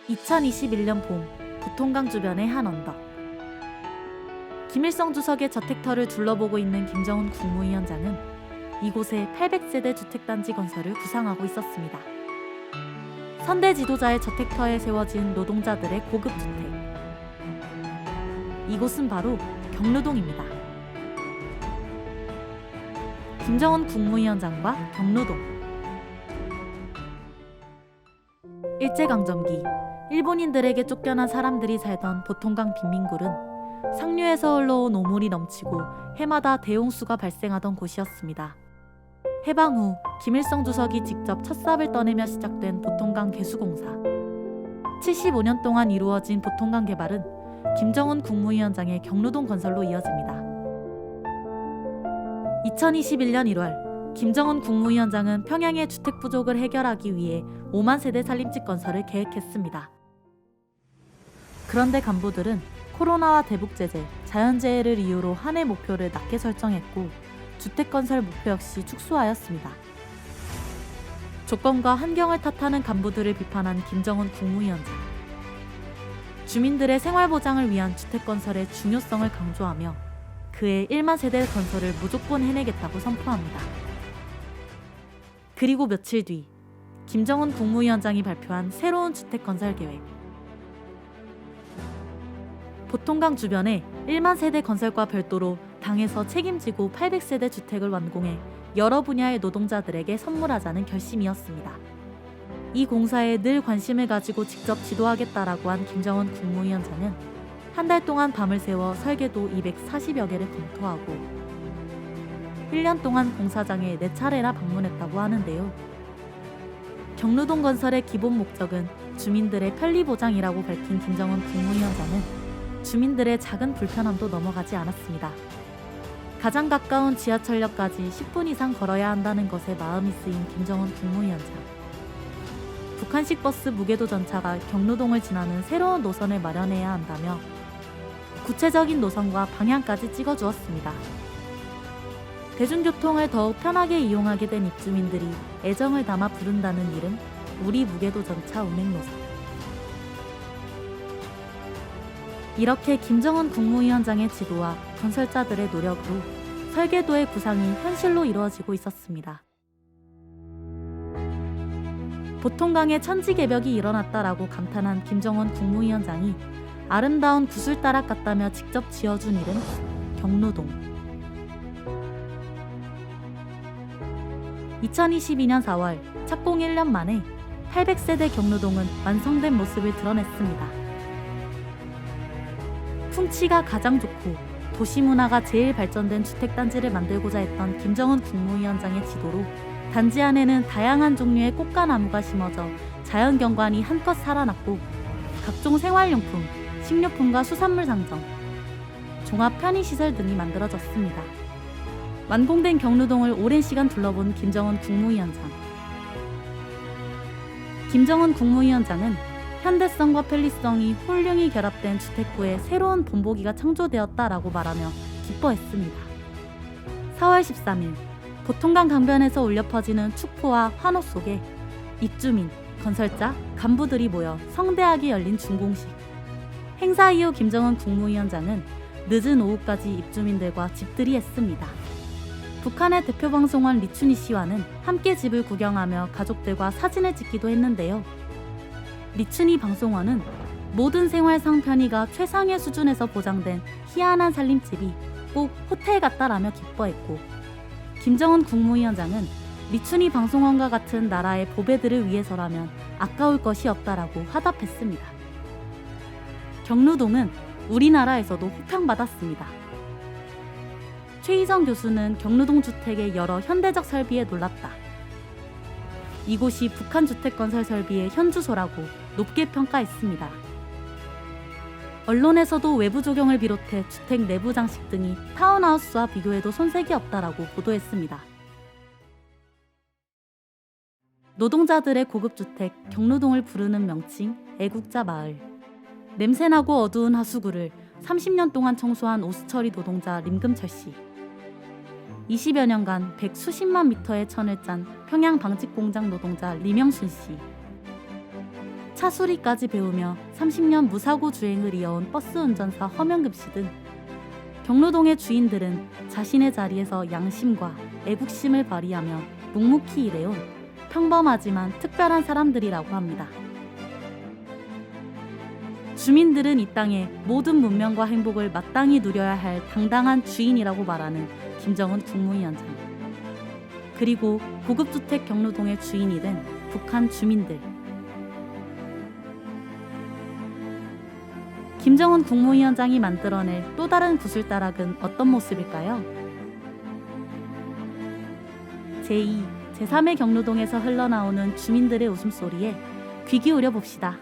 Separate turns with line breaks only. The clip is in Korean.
2021년 봄, 부통강 주변의 한 언덕. 김일성 주석의 저택터를 둘러보고 있는 김정은 국무위원장은 이곳에 800세대 주택단지 건설을 구상하고 있었습니다. 선대 지도자의 저택터에 세워진 노동자들의 고급 주택. 이곳은 바로 경로동입니다. 김정은 국무위원장과 경로동. 일제강점기, 일본인들에게 쫓겨난 사람들이 살던 보통강 빈민굴은 상류에서 흘러온 오물이 넘치고 해마다 대홍수가 발생하던 곳이었습니다. 해방 후 김일성 주석이 직접 첫삽을 떠내며 시작된 보통강 개수공사. 75년 동안 이루어진 보통강 개발은 김정은 국무위원장의 경로동 건설로 이어집니다. 2021년 1월, 김정은 국무위원장은 평양의 주택 부족을 해결하기 위해 5만 세대 살림집 건설을 계획했습니다. 그런데 간부들은 코로나와 대북제재, 자연재해를 이유로 한 해 목표를 낮게 설정했고 주택 건설 목표 역시 축소하였습니다. 조건과 환경을 탓하는 간부들을 비판한 김정은 국무위원장. 주민들의 생활보장을 위한 주택 건설의 중요성을 강조하며 그해 1만 세대 건설을 무조건 해내겠다고 선포합니다. 그리고 며칠 뒤 김정은 국무위원장이 발표한 새로운 주택 건설 계획. 보통강 주변에 1만 세대 건설과 별도로 당에서 책임지고 800세대 주택을 완공해 여러 분야의 노동자들에게 선물하자는 결심이었습니다. 이 공사에 늘 관심을 가지고 직접 지도하겠다라고 한 김정은 국무위원장은 한 달 동안 밤을 새워 설계도 240여 개를 검토하고 1년 동안 공사장에 4차례나 방문했다고 하는데요. 경로동 건설의 기본 목적은 주민들의 편리 보장이라고 밝힌 김정은 국무위원장은 주민들의 작은 불편함도 넘어가지 않았습니다. 가장 가까운 지하철역까지 10분 이상 걸어야 한다는 것에 마음이 쓰인 김정은 국무위원장. 북한식 버스 무궤도 전차가 경로동을 지나는 새로운 노선을 마련해야 한다며 구체적인 노선과 방향까지 찍어주었습니다. 대중교통을 더욱 편하게 이용하게 된 입주민들이 애정을 담아 부른다는 이름, 우리 무궤도 전차 운행 노선. 이렇게 김정은 국무위원장의 지도와 건설자들의 노력으로 설계도의 구상이 현실로 이루어지고 있었습니다. 보통강에 천지개벽이 일어났다라고 감탄한 김정은 국무위원장이 아름다운 구슬다락 같다며 직접 지어준 이름, 경로동. 2022년 4월, 착공 1년 만에 800세대 경로동은 완성된 모습을 드러냈습니다. 풍치가 가장 좋고 도시문화가 제일 발전된 주택단지를 만들고자 했던 김정은 국무위원장의 지도로 단지 안에는 다양한 종류의 꽃과 나무가 심어져 자연경관이 한껏 살아났고 각종 생활용품, 식료품과 수산물 상점, 종합 편의시설 등이 만들어졌습니다. 완공된 경로동을 오랜 시간 둘러본 김정은 국무위원장. 김정은 국무위원장은 현대성과 편리성이 훌륭히 결합된 주택구에 새로운 본보기가 창조되었다라고 말하며 기뻐했습니다. 4월 13일, 보통강 강변에서 울려 퍼지는 축포와 환호 속에 입주민, 건설자, 간부들이 모여 성대하게 열린 준공식. 행사 이후 김정은 국무위원장은 늦은 오후까지 입주민들과 집들이 했습니다. 북한의 대표 방송원 리춘희 씨와는 함께 집을 구경하며 가족들과 사진을 찍기도 했는데요. 리춘희 방송원은 모든 생활상 편의가 최상의 수준에서 보장된 희한한 살림집이 꼭 호텔 같다라며 기뻐했고, 김정은 국무위원장은 리춘희 방송원과 같은 나라의 보배들을 위해서라면 아까울 것이 없다라고 화답했습니다. 경로동은 우리나라에서도 호평받았습니다. 최희정 교수는 경로동 주택의 여러 현대적 설비에 놀랐다. 이곳이 북한 주택건설 설비의 현주소라고 높게 평가했습니다. 언론에서도 외부 조경을 비롯해 주택 내부 장식 등이 타운하우스와 비교해도 손색이 없다라고 보도했습니다. 노동자들의 고급주택 경로동을 부르는 명칭 애국자 마을. 냄새나고 어두운 하수구를 30년 동안 청소한 오수처리 노동자 림금철 씨. 20여 년간 100수십만 미터의 천을 짠 평양 방직공장 노동자 리명순 씨. 차수리까지 배우며 30년 무사고 주행을 이어온 버스 운전사 허명급 씨 등 경로동의 주인들은 자신의 자리에서 양심과 애국심을 발휘하며 묵묵히 일해온 평범하지만 특별한 사람들이라고 합니다. 주민들은 이 땅의 모든 문명과 행복을 마땅히 누려야 할 당당한 주인이라고 말하는 김정은 국무위원장, 그리고 고급주택 경로동의 주인이 된 북한 주민들. 김정은 국무위원장이 만들어낼 또 다른 구슬다락은 어떤 모습일까요? 제2, 제3의 경로동에서 흘러나오는 주민들의 웃음소리에 귀 기울여 봅시다.